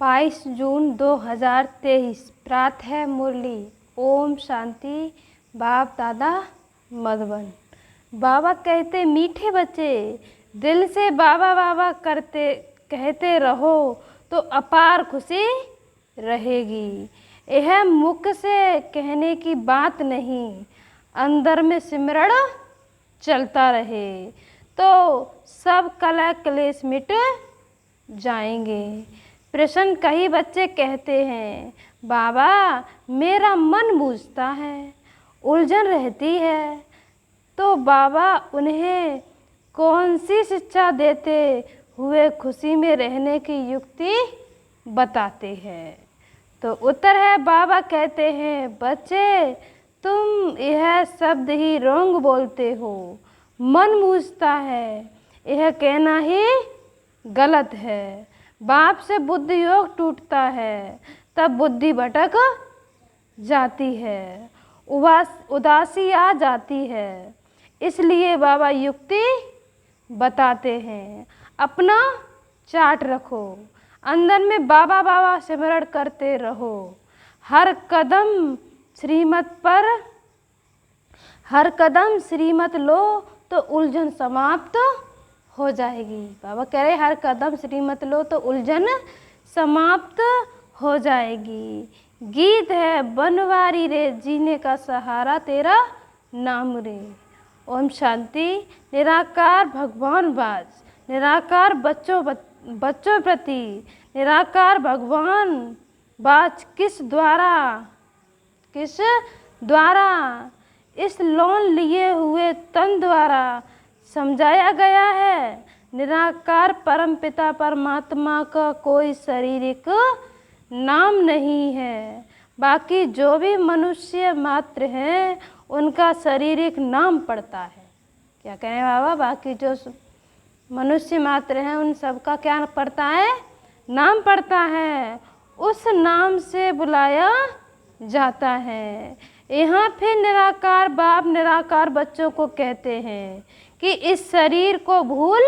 22 जून 2023 प्रातः मुरली। ओम शांति। बाप दादा मधुबन। बाबा कहते, मीठे बच्चे दिल से बाबा बाबा करते कहते रहो तो अपार खुशी रहेगी। यह मुख से कहने की बात नहीं, अंदर में सिमरण चलता रहे तो सब कलह क्लेश मिट जाएंगे। प्रश्न कई बच्चे कहते हैं, बाबा मेरा मन बूझता है, उलझन रहती है, तो बाबा उन्हें कौन सी शिक्षा देते हुए खुशी में रहने की युक्ति बताते हैं? तो उत्तर है, बाबा कहते हैं, बच्चे तुम यह शब्द ही रोंग बोलते हो, मन बूझता है, यह कहना ही गलत है। बाप से बुद्धि योग टूटता है, तब बुद्धि भटक जाती है, उदासी आ जाती है। इसलिए बाबा युक्ति बताते हैं, अपना चार्ट रखो, अंदर में बाबा बाबा सिमरण करते रहो। हर कदम श्रीमत लो तो उलझन समाप्त हो जाएगी। बाबा कह रहे, हर कदम श्रीमत लो तो उलझन समाप्त हो जाएगी। गीत है, बनवारी रे जीने का सहारा तेरा नाम रे। ओम शांति। निराकार भगवान बाज, निराकार बच्चों प्रति निराकार भगवान बाज किस द्वारा इस लोन लिए हुए तन द्वारा समझाया गया है। निराकार परमपिता परमात्मा का कोई शारीरिक नाम नहीं है, बाकी जो भी मनुष्य मात्र हैं उनका शारीरिक नाम पड़ता है। क्या कहें बाबा? बाकी जो मनुष्य मात्र हैं उन सबका क्या पड़ता है? नाम पड़ता है, उस नाम से बुलाया जाता है। यहाँ फिर निराकार बाप निराकार बच्चों को कहते हैं कि इस शरीर को भूल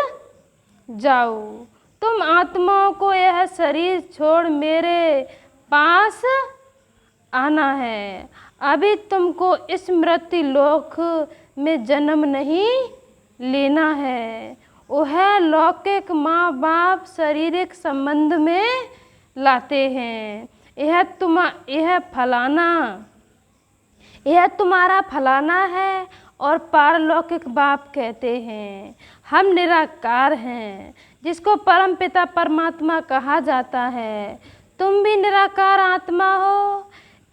जाओ, तुम आत्माओं को यह शरीर छोड़ मेरे पास आना है। अभी तुमको इस मृत्यु लोक में जन्म नहीं लेना है। वह लौकिक माँ बाप शारीरिक संबंध में लाते हैं। यह तुम्हारा फलाना है और पारलौकिक बाप कहते हैं। हम निराकार हैं, जिसको परमपिता परमात्मा कहा जाता है। तुम भी निराकार आत्मा हो,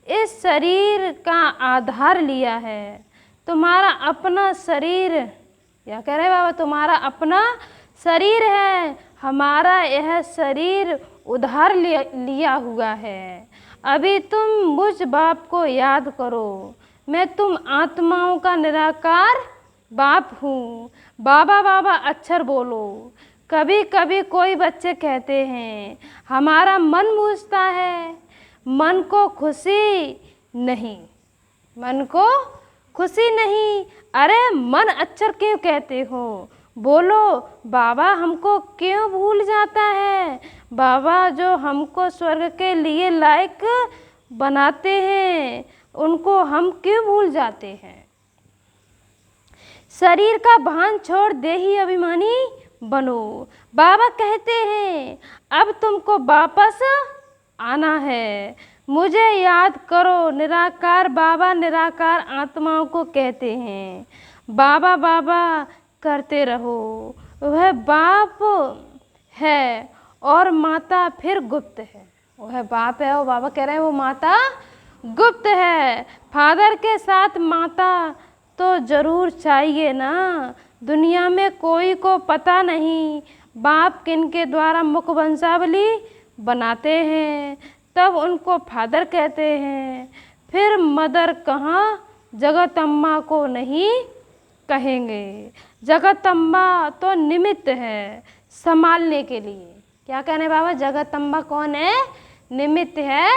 इस शरीर का आधार लिया है। तुम्हारा अपना शरीर, क्या कह रहे बाबा? तुम्हारा अपना शरीर है, हमारा यह शरीर उधार लिया हुआ है। अभी तुम मुझ बाप को याद करो, मैं तुम आत्माओं का निराकार बाप हूँ। बाबा बाबा अक्षर बोलो। कभी कभी कोई बच्चे कहते हैं, हमारा मन बूझता है, मन को खुशी नहीं। अरे मन अक्षर क्यों कहते हो? बोलो, बाबा हमको क्यों भूल जाता है? बाबा जो हमको स्वर्ग के लिए लायक बनाते हैं, उनको हम क्यों भूल जाते हैं? शरीर का भान छोड़ देही अभिमानी बनो। बाबा कहते हैं, अब तुमको वापस आना है, मुझे याद करो। निराकार बाबा निराकार आत्माओं को कहते हैं, बाबा बाबा करते रहो। वह बाप है और माता फिर गुप्त है। वह बाप है और बाबा कह रहे हैं वो माता गुप्त है। फादर के साथ माता तो जरूर चाहिए ना। दुनिया में कोई को पता नहीं बाप किनके द्वारा मुख वंशावली बनाते हैं, तब उनको फादर कहते हैं। फिर मदर कहाँ? जगतम्मा को नहीं कहेंगे। जगतम्बा तो निमित्त है संभालने के लिए। क्या कहने बाबा? जगतम्बा कौन है? निमित्त है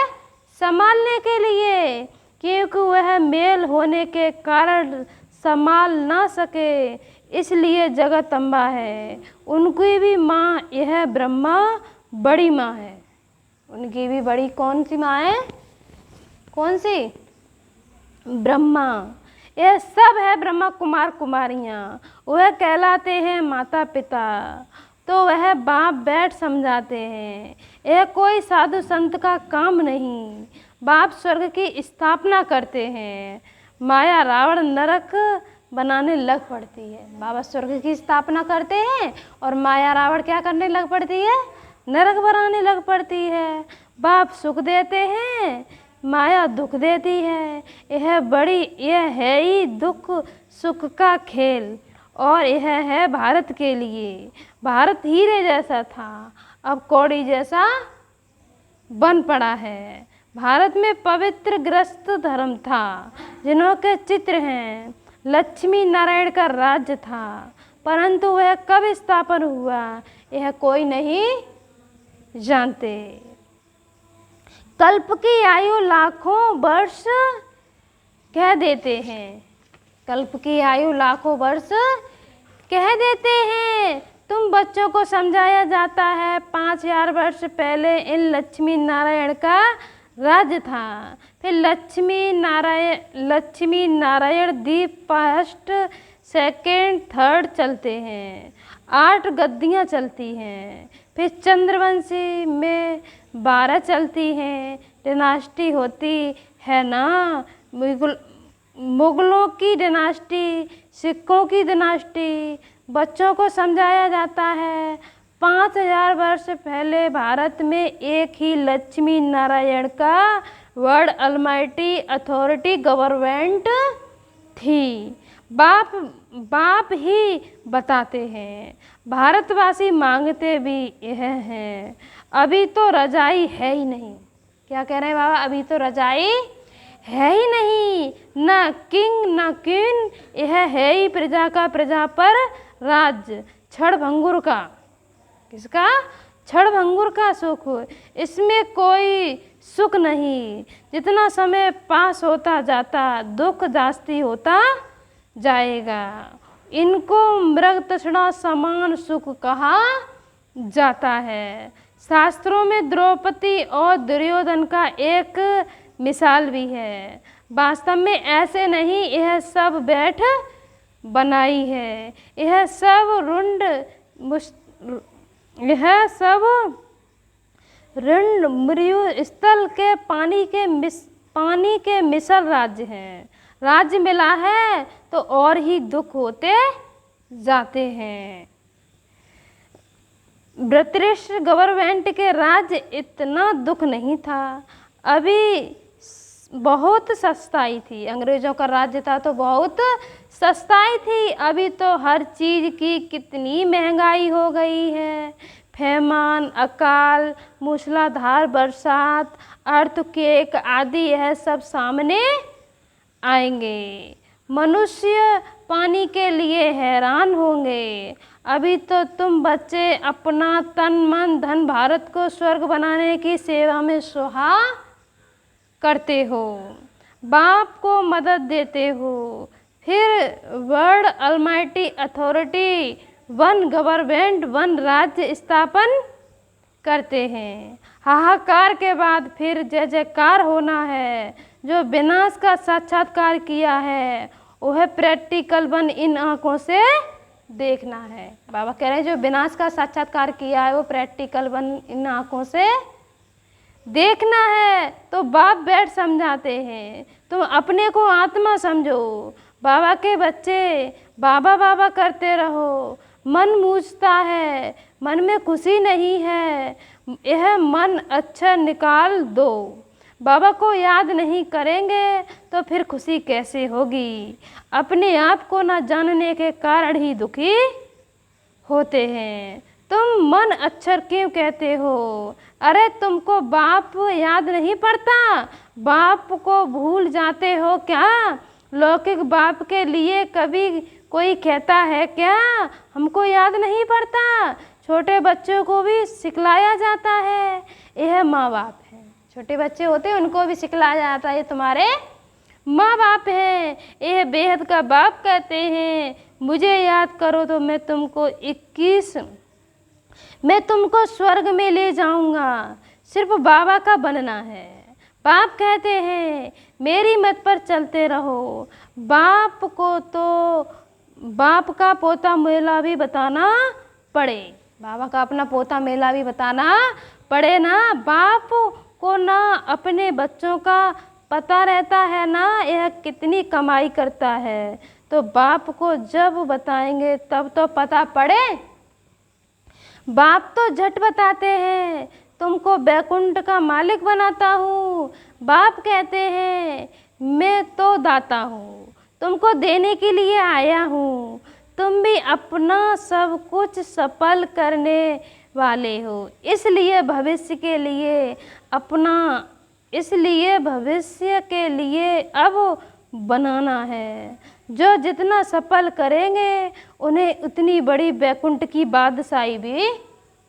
संभालने के लिए, क्योंकि वह मेल होने के कारण संभाल ना सके, इसलिए जगतम्बा है। उनकी भी माँ यह ब्रह्मा बड़ी माँ है। उनकी भी बड़ी कौन सी माँ है? कौन सी? ब्रह्मा। यह सब है ब्रह्मा कुमार कुमारियाँ, वह कहलाते हैं माता पिता। तो वह बाप बैठ समझाते हैं, यह कोई साधु संत का काम नहीं। बाप स्वर्ग की स्थापना करते हैं, माया रावण नरक बनाने लग पड़ती है। बाबा स्वर्ग की स्थापना करते हैं और माया रावण क्या करने लग पड़ती है? नरक बनाने लग पड़ती है। बाप सुख देते हैं, माया दुख देती है। यह है ही दुख सुख का खेल। और यह है भारत के लिए। भारत हीरे जैसा था, अब कौड़ी जैसा बन पड़ा है। भारत में पवित्र ग्रस्त धर्म था, जिन्हों के चित्र हैं। लक्ष्मी नारायण का राज्य था, परंतु वह कब स्थापन हुआ यह कोई नहीं जानते। कल्प की आयु लाखों वर्ष कह देते हैं। कल्प की आयु लाखों वर्ष कह देते हैं। तुम बच्चों को समझाया जाता है 5000 वर्ष पहले इन लक्ष्मी नारायण का राज्य था। फिर लक्ष्मी नारायण दीप फर्स्ट सेकेंड थर्ड चलते हैं, 8 गद्दियाँ चलती हैं। फिर चंद्रवंशी में 12 चलती हैं। डिनास्टी होती है ना, मुगलों की डिनास्टी, सिखों की डिनास्टी। बच्चों को समझाया जाता है 5000 वर्ष पहले भारत में एक ही लक्ष्मी नारायण का वर्ल्ड अलमाइटी अथॉरिटी गवर्नमेंट थी। बाप ही बताते हैं, भारतवासी मांगते भी यह हैं। अभी तो रजाई है ही नहीं। क्या कह रहे हैं बाबा? अभी तो रजाई है ही नहीं, ना किंग ना क्वीन, यह है ही प्रजा का प्रजा पर राज्य। क्षणभंगुर का, किसका? क्षणभंगुर का सुख, इसमें कोई सुख नहीं। जितना समय पास होता जाता दुख जास्ती होता जाएगा। इनको मृग तृष्णा समान सुख कहा जाता है। शास्त्रों में द्रौपदी और दुर्योधन का एक मिसाल भी है। वास्तव में ऐसे नहीं, यह सब बैठ बनाई है। यह सब ऋण मृत्यु स्थल के पानी के मिसल राज्य हैं। राज्य मिला है तो और ही दुख होते जाते हैं। ब्रिटिश गवर्नमेंट के राज्य इतना दुख नहीं था, अभी बहुत सस्ताई थी। अंग्रेज़ों का राज्य था तो बहुत सस्ताई थी। अभी तो हर चीज़ की कितनी महंगाई हो गई है। फैमान, अकाल, मूसलाधार बरसात, अर्थक्वेक आदि यह सब सामने आएंगे। मनुष्य पानी के लिए हैरान होंगे। अभी तो तुम बच्चे अपना तन मन धन भारत को स्वर्ग बनाने की सेवा में सुहा करते हो, बाप को मदद देते हो। फिर world Almighty authority, one government, one राज्य स्थापन करते हैं। हाहाकार के बाद फिर जय जयकार होना है। जो विनाश का साक्षात्कार किया है वह प्रैक्टिकल वन इन आँखों से देखना है। बाबा कह रहे हैं जो विनाश का साक्षात्कार किया है वो प्रैक्टिकल वन इन आँखों से देखना है। तो बाप बैठ समझाते हैं, तुम अपने को आत्मा समझो। बाबा के बच्चे बाबा बाबा करते रहो। मन मूझता है, मन में खुशी नहीं है, यह मन अच्छा निकाल दो। बाबा को याद नहीं करेंगे तो फिर खुशी कैसे होगी? अपने आप को न जानने के कारण ही दुखी होते हैं। तुम मन अक्षर क्यों कहते हो? अरे तुमको बाप याद नहीं पड़ता? बाप को भूल जाते हो क्या? लौकिक बाप के लिए कभी कोई कहता है क्या हमको याद नहीं पड़ता? छोटे बच्चों को भी सिखलाया जाता है, यह माँ बाप है। छोटे बच्चे होते हैं उनको भी सिखलाया जाता है, ये तुम्हारे माँ बाप हैं। यह बेहद का बाप कहते हैं, मुझे याद करो तो मैं तुमको स्वर्ग में ले जाऊंगा। सिर्फ बाबा का बनना है। बाप कहते हैं मेरी मत पर चलते रहो। बाप को तो बाप का पोता मेला भी बताना पड़े, बाबा का अपना पोता मेला भी बताना पड़े ना। बाप को ना अपने बच्चों का पता रहता है ना यह कितनी कमाई करता है, तो बाप को जब बताएंगे तब तो पता पड़े। बाप तो झट बताते हैं तुमको बैकुंठ का मालिक बनाता हूँ। बाप कहते हैं मैं तो दाता हूँ, तुमको देने के लिए आया हूँ। तुम भी अपना सब कुछ सफल करने वाले हो, इसलिए भविष्य के लिए अब बनाना है। जो जितना सफल करेंगे उन्हें उतनी बड़ी बैकुंठ की बादशाही भी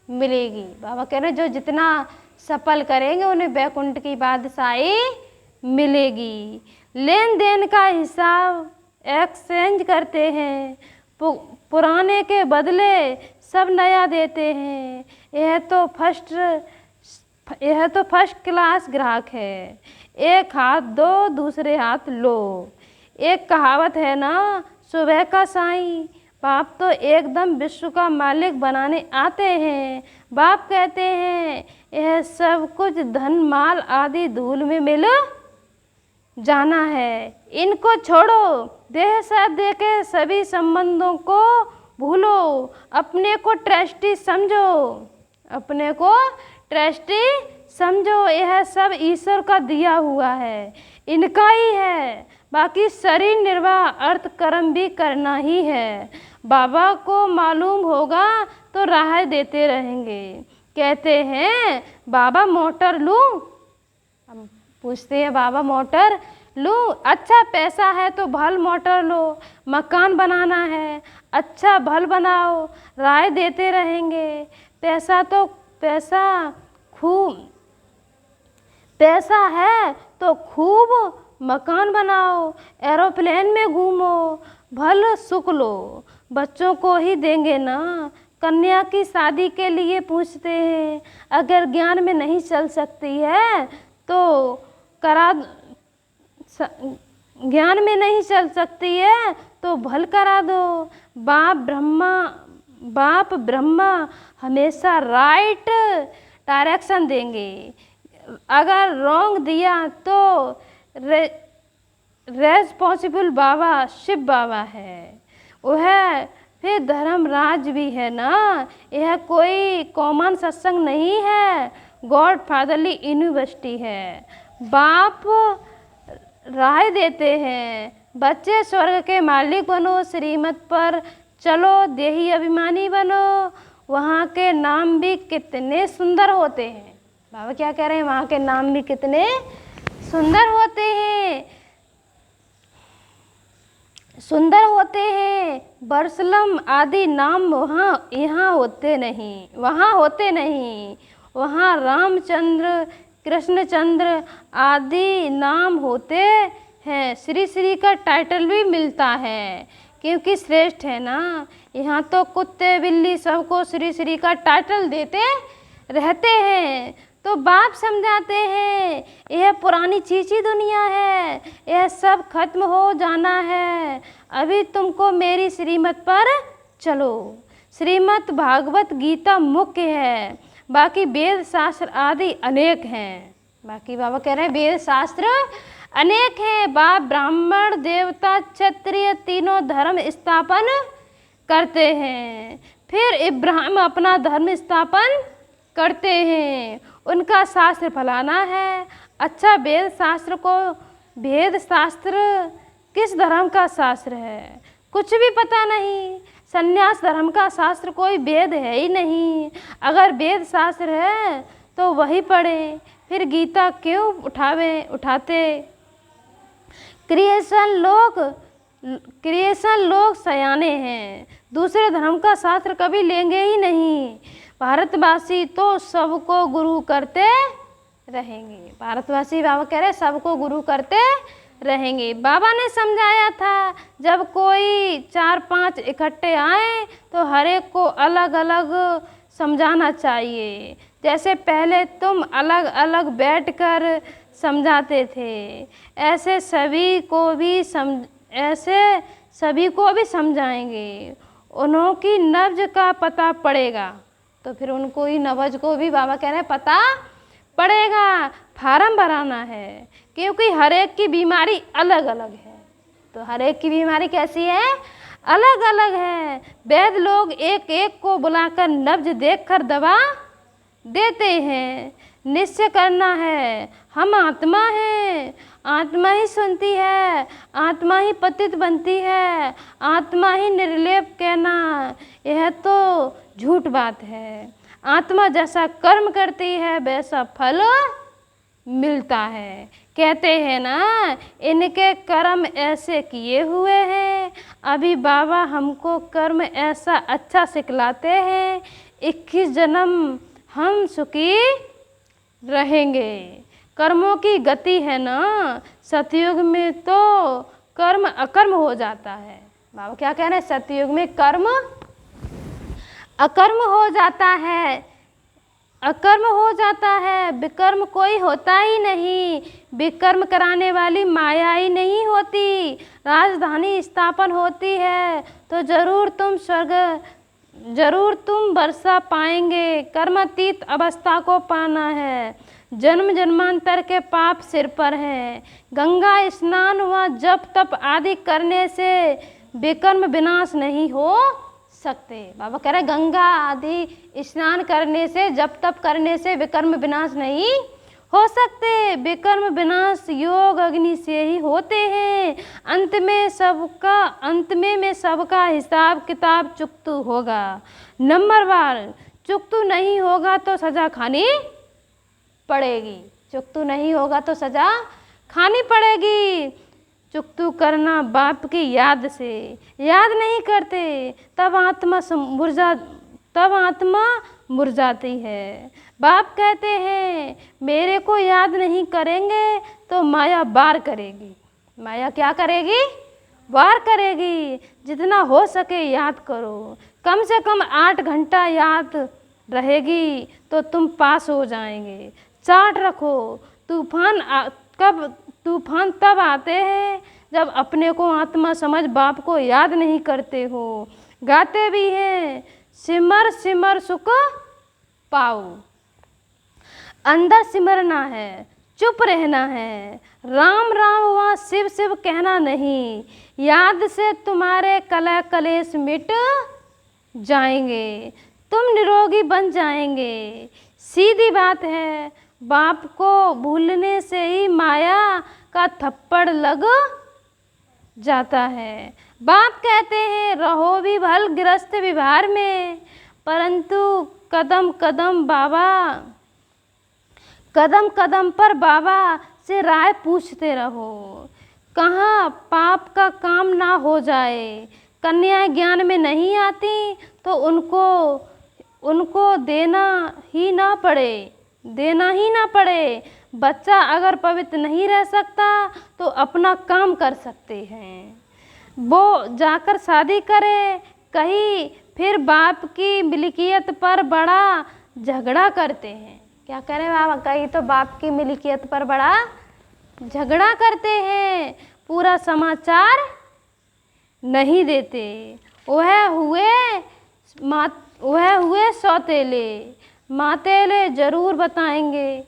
मिलेगी। बाबा कह रहे हैं जो जितना सफल करेंगे उन्हें बैकुंठ की बादशाही मिलेगी। लेन देन का हिसाब एक्सचेंज करते हैं, पुराने के बदले सब नया देते हैं। यह तो फर्स्ट क्लास ग्राहक है। एक हाथ दो दूसरे हाथ लो। एक कहावत है ना सुबह का साईं। बाप तो एकदम विश्व का मालिक बनाने आते हैं। बाप कहते हैं यह सब कुछ धन माल आदि धूल में मिल जाना है, इनको छोड़ो। देह साथ दे के सभी संबंधों को भूलो। अपने को ट्रस्टी समझो। यह सब ईश्वर का दिया हुआ है, इनका ही है। बाकी शरीर निर्वाह अर्थ कर्म भी करना ही है। बाबा को मालूम होगा तो राह देते रहेंगे। कहते हैं बाबा मोटर लूं, हम पूछते हैं बाबा मोटर लूं। अच्छा पैसा है तो भल मोटर लो। मकान बनाना है अच्छा भल बनाओ, राय देते रहेंगे। पैसा है तो खूब मकान बनाओ, एरोप्लेन में घूमो, भल सुख लो। बच्चों को ही देंगे ना, कन्या की शादी के लिए पूछते हैं। अगर ज्ञान में नहीं चल सकती है तो ज्ञान में नहीं चल सकती है तो भल करा दो। बाप ब्रह्मा हमेशा राइट डायरेक्शन देंगे। अगर रॉन्ग दिया तो रेस्पॉन्सिबल बाबा शिव बाबा है। वह फिर धर्मराज भी है ना। यह कोई कॉमन सत्संग नहीं है, गॉड फादरली यूनिवर्सिटी है। बाप राय देते हैं बच्चे स्वर्ग के मालिक बनो, श्रीमत पर चलो, देही अभिमानी बनो। वहाँ के नाम भी कितने सुंदर होते हैं। बाबा क्या कह रहे हैं, वहाँ के नाम भी कितने सुंदर होते हैं। बरसलम आदि नाम यहाँ होते नहीं। वहाँ रामचंद्र कृष्णचंद्र आदि नाम होते हैं। श्री का टाइटल भी मिलता है क्योंकि श्रेष्ठ है ना। यहाँ तो कुत्ते बिल्ली सबको श्री का टाइटल देते रहते हैं। तो बाप समझाते हैं यह पुरानी चीची दुनिया है, यह सब खत्म हो जाना है। अभी तुमको मेरी श्रीमत पर चलो। श्रीमत भागवत गीता मुख्य है, बाकी वेद शास्त्र आदि अनेक हैं। बाकी बाबा कह रहे हैं वेद शास्त्र अनेक हैं। बाप ब्राह्मण देवता क्षत्रिय तीनों धर्म स्थापन करते हैं। फिर इब्राहिम अपना धर्म स्थापन करते हैं। उनका शास्त्र फलाना है। अच्छा वेद शास्त्र किस धर्म का शास्त्र है, कुछ भी पता नहीं। संन्यास धर्म का शास्त्र कोई वेद है ही नहीं। अगर वेद शास्त्र है तो वही पढ़े, फिर गीता क्यों उठाते। क्रिएशन लोग सयाने हैं, दूसरे धर्म का शास्त्र कभी लेंगे ही नहीं। भारतवासी तो सबको गुरु करते रहेंगे। भारतवासी बाबा कह रहे सबको गुरु करते रहेंगे। बाबा ने समझाया था जब कोई 4-5 इकट्ठे आए तो हर एक को अलग अलग समझाना चाहिए। जैसे पहले तुम अलग अलग बैठकर समझाते थे, ऐसे सभी को भी समझाएंगे। उन्हों की नब्ज का पता पड़ेगा। तो फिर उनको ही नब्ज को भी बाबा कह रहे हैं पता पड़ेगा। फार्म भराना है, क्योंकि हर एक की बीमारी अलग अलग है। तो हर एक की बीमारी कैसी है? अलग अलग है। वैद्य लोग एक एक को बुलाकर नब्ज देखकर दवा देते हैं। निश्चय करना है, हम आत्मा हैं, आत्मा ही सुनती है, आत्मा ही पतित बनती है, आत्मा ही निर्लेप कहना यह तो झूठ बात है। आत्मा जैसा कर्म करती है वैसा फल मिलता है। कहते हैं ना, इनके कर्म ऐसे किए हुए हैं। अभी बाबा हमको कर्म ऐसा अच्छा सिखलाते हैं, 21 जन्म हम सुखी रहेंगे। कर्मों की गति है ना, सतयुग में तो कर्म अकर्म हो जाता है। बाबा क्या कह रहे हैं? सतयुग में कर्म अकर्म हो जाता है, अकर्म हो जाता है, विकर्म कोई होता ही नहीं। विकर्म कराने वाली माया ही नहीं होती। राजधानी स्थापन होती है तो जरूर तुम वर्षा पाएंगे। कर्मातीत अवस्था को पाना है। जन्म जन्मांतर के पाप सिर पर हैं। गंगा स्नान व जप तप आदि करने से विकर्म विनाश नहीं हो सकते। बाबा कह रहे गंगा आदि स्नान करने से, जप तप करने से विकर्म विनाश नहीं हो सकते। विकर्म विनाश योग अग्नि से ही होते हैं। अंत में सबका हिसाब किताब चुकतू होगा। नंबर 1, चुकतू नहीं होगा तो सजा खानी पड़ेगी। चुकतू नहीं होगा तो सजा खानी पड़ेगी। चुकतू करना बाप की याद से, याद नहीं करते तब आत्मा मुरझाती है। बाप कहते हैं मेरे को याद नहीं करेंगे तो माया वार करेगी। माया क्या करेगी? वार करेगी। जितना हो सके याद करो। कम से कम 8 घंटा याद रहेगी तो तुम पास हो जाएंगे। चार्ट रखो। तूफान तब आते हैं जब अपने को आत्मा समझ बाप को याद नहीं करते हो। गाते भी हैं सिमर सिमर सुख पाओ। अंदर सिमरना है, चुप रहना है। राम राम व शिव शिव कहना नहीं। याद से तुम्हारे कलह कलेश मिट जाएंगे, तुम निरोगी बन जाएंगे। सीधी बात है। बाप को भूलने से ही माया का थप्पड़ लग जाता है। बाप कहते हैं रहो भी भल गृहस्थ व्यवहार में, परंतु कदम कदम पर बाबा से राय पूछते रहो। कहाँ पाप का काम ना हो जाए। कन्याएं ज्ञान में नहीं आती तो उनको देना ही ना पड़े। बच्चा अगर पवित्र नहीं रह सकता तो अपना काम कर सकते हैं। वो जाकर शादी करे कहीं, फिर बाप की मिल्कियत पर बड़ा झगड़ा करते हैं। क्या करें बाबा? कहीं तो बाप की मिल्कियत पर बड़ा झगड़ा करते हैं, पूरा समाचार नहीं देते। वह हुए सौतेले, मातेले जरूर बताएंगे।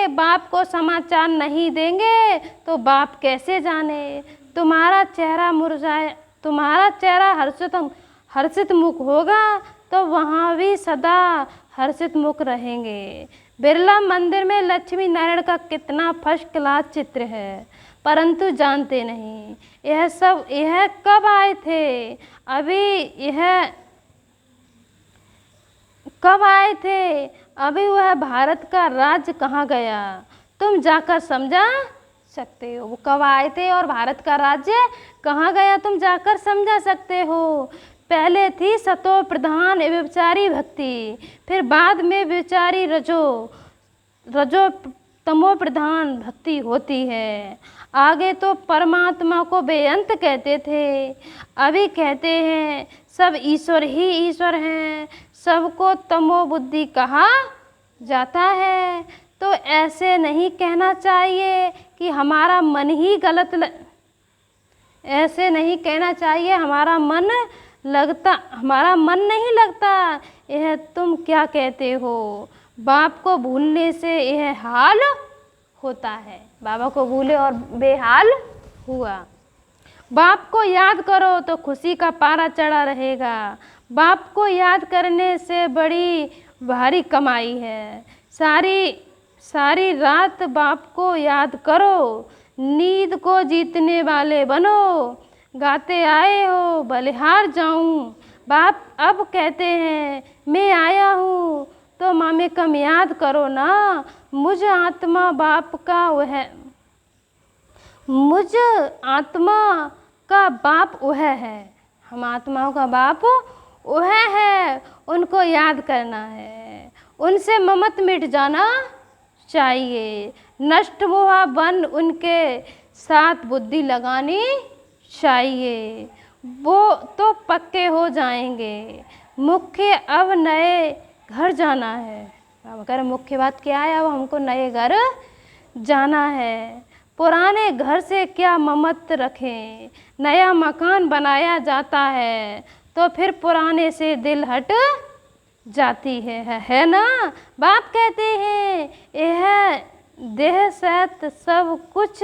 बाप को समाचार नहीं देंगे तो बाप कैसे जाने। तुम्हारा चेहरा हर्षित मुख होगा तो वहाँ भी सदा हर्षित मुख रहेंगे। बिरला मंदिर में लक्ष्मी नारायण का कितना फर्स्ट क्लास चित्र है, परंतु जानते नहीं। यह कब आए थे? अभी वह भारत का राज्य कहाँ गया? तुम जाकर समझा सकते हो। वो कब आए थे और भारत का राज्य कहाँ गया तुम जाकर समझा सकते हो। पहले थी सतो प्रधान व्यभिचारी भक्ति, फिर बाद में व्यभिचारी रजो तमो प्रधान भक्ति होती है। आगे तो परमात्मा को बेअंत कहते थे, अभी कहते हैं सब ईश्वर ही ईश्वर हैं, सबको तमो बुद्धि कहा जाता है। तो ऐसे नहीं कहना चाहिए कि हमारा मन ही ऐसे नहीं कहना चाहिए हमारा मन नहीं लगता। यह तुम क्या कहते हो? बाप को भूलने से यह हाल होता है। बाबा को भूले और बेहाल हुआ। बाप को याद करो तो खुशी का पारा चढ़ा रहेगा। बाप को याद करने से बड़ी भारी कमाई है। सारी रात बाप को याद करो, नींद को जीतने वाले बनो। गाते आए हो बलिहार जाऊं, बाप अब कहते हैं मैं आया हूँ तो मामे कम याद करो ना। मुझ आत्मा का बाप वह है। हम आत्माओं का बाप वह है, उनको याद करना है। उनसे ममत मिट जाना चाहिए। नष्ट हुआ बन उनके साथ बुद्धि लगानी चाहिए, वो तो पक्के हो जाएंगे। मुख्य अब नए घर जाना है। अब अगर मुख्य बात क्या है, अब हमको नए घर जाना है। पुराने घर से क्या ममत रखें, नया मकान बनाया जाता है तो फिर पुराने से दिल हट जाती है ना। बाप कहते हैं यह देह सहित सब कुछ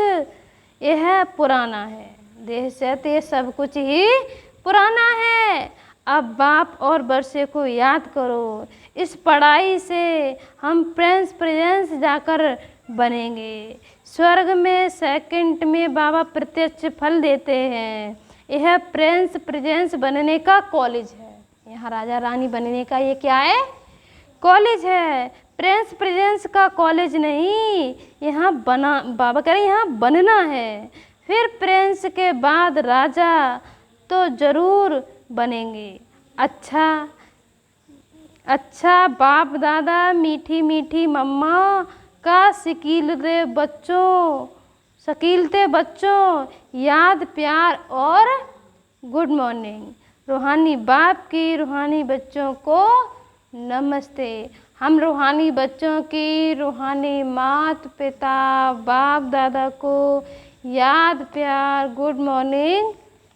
यह पुराना है। देह सहित ये सब कुछ ही पुराना है। अब बाप और वर्षे को याद करो। इस पढ़ाई से हम प्रेजेंस जाकर बनेंगे। स्वर्ग में सेकंड में बाबा प्रत्यक्ष फल देते हैं। यह प्रेजेंस बनने का कॉलेज है। यहाँ राजा रानी बनने का ये क्या है? कॉलेज है। प्रेजेंस का कॉलेज नहीं। यहाँ बाबा कह रहे यहाँ बनना है। फिर प्रिंस के बाद राजा तो जरूर बनेंगे। अच्छा बाप दादा मीठी मीठी मम्मा का शकीलते बच्चों याद प्यार और गुड मॉर्निंग। रूहानी बाप की रूहानी बच्चों को नमस्ते। हम रूहानी बच्चों की रूहानी मात पिता बाप दादा को याद प्यार गुड मॉर्निंग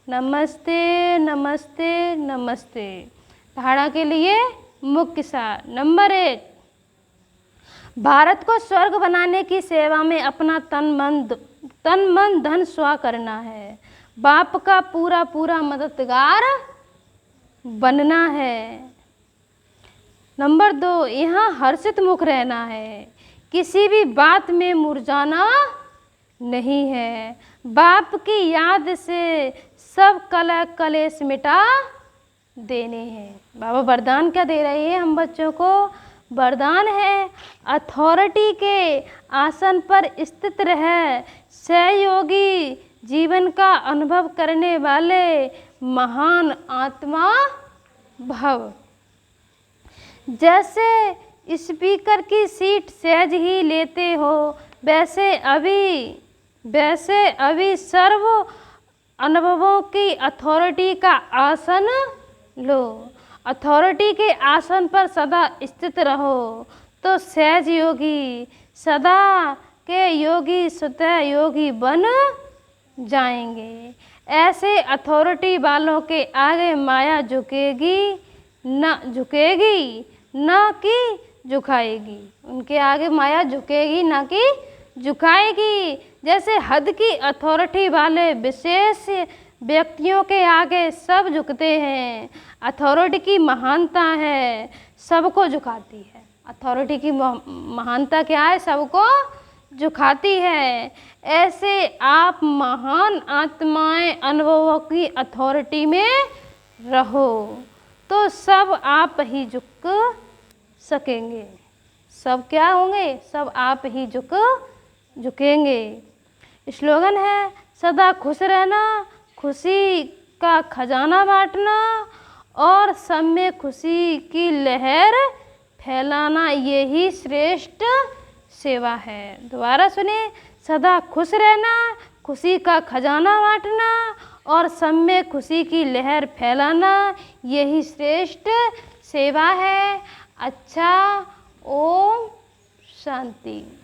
नमस्ते नमस्ते नमस्ते। धारणा के लिए मुख्य सार नंबर 1, भारत को स्वर्ग बनाने की सेवा में अपना तन मन धन स्वा करना है। बाप का पूरा मददगार बनना है। नंबर 2, यहाँ हर्षित मुख रहना है। किसी भी बात में मुरझाना नहीं है। बाप की याद से सब कलेश मिटा देने हैं। बाबा वरदान क्या दे रहे हैं हम बच्चों को? वरदान है अथॉरिटी के आसन पर स्थित रह सहयोगी जीवन का अनुभव करने वाले महान आत्मा भव। जैसे स्पीकर की सीट सहज ही लेते हो, वैसे अभी सर्व अनुभवों की अथॉरिटी का आसन लो। अथॉरिटी के आसन पर सदा स्थित रहो तो सहज योगी सदा के योगी स्वतः योगी बन जाएंगे। ऐसे अथॉरिटी वालों के आगे माया झुकेगी न कि झुकाएगी। उनके आगे माया झुकेगी ना कि झुकाएगी। जैसे हद की अथॉरिटी वाले विशेष व्यक्तियों के आगे सब झुकते हैं। अथॉरिटी की महानता है, सबको झुकाती है। अथॉरिटी की महानता क्या है? सबको झुकाती है। ऐसे आप महान आत्माएं अनुभवों की अथॉरिटी में रहो तो सब आप ही झुक सकेंगे। सब क्या होंगे? सब आप ही झुकेंगे। स्लोगन है सदा खुश रहना, खुशी का खजाना बांटना और सब में खुशी की लहर फैलाना, यही श्रेष्ठ सेवा है। दोबारा सुने, सदा खुश रहना, खुशी का खजाना बांटना और सब में खुशी की लहर फैलाना, यही श्रेष्ठ सेवा है। अच्छा, ओम शांति।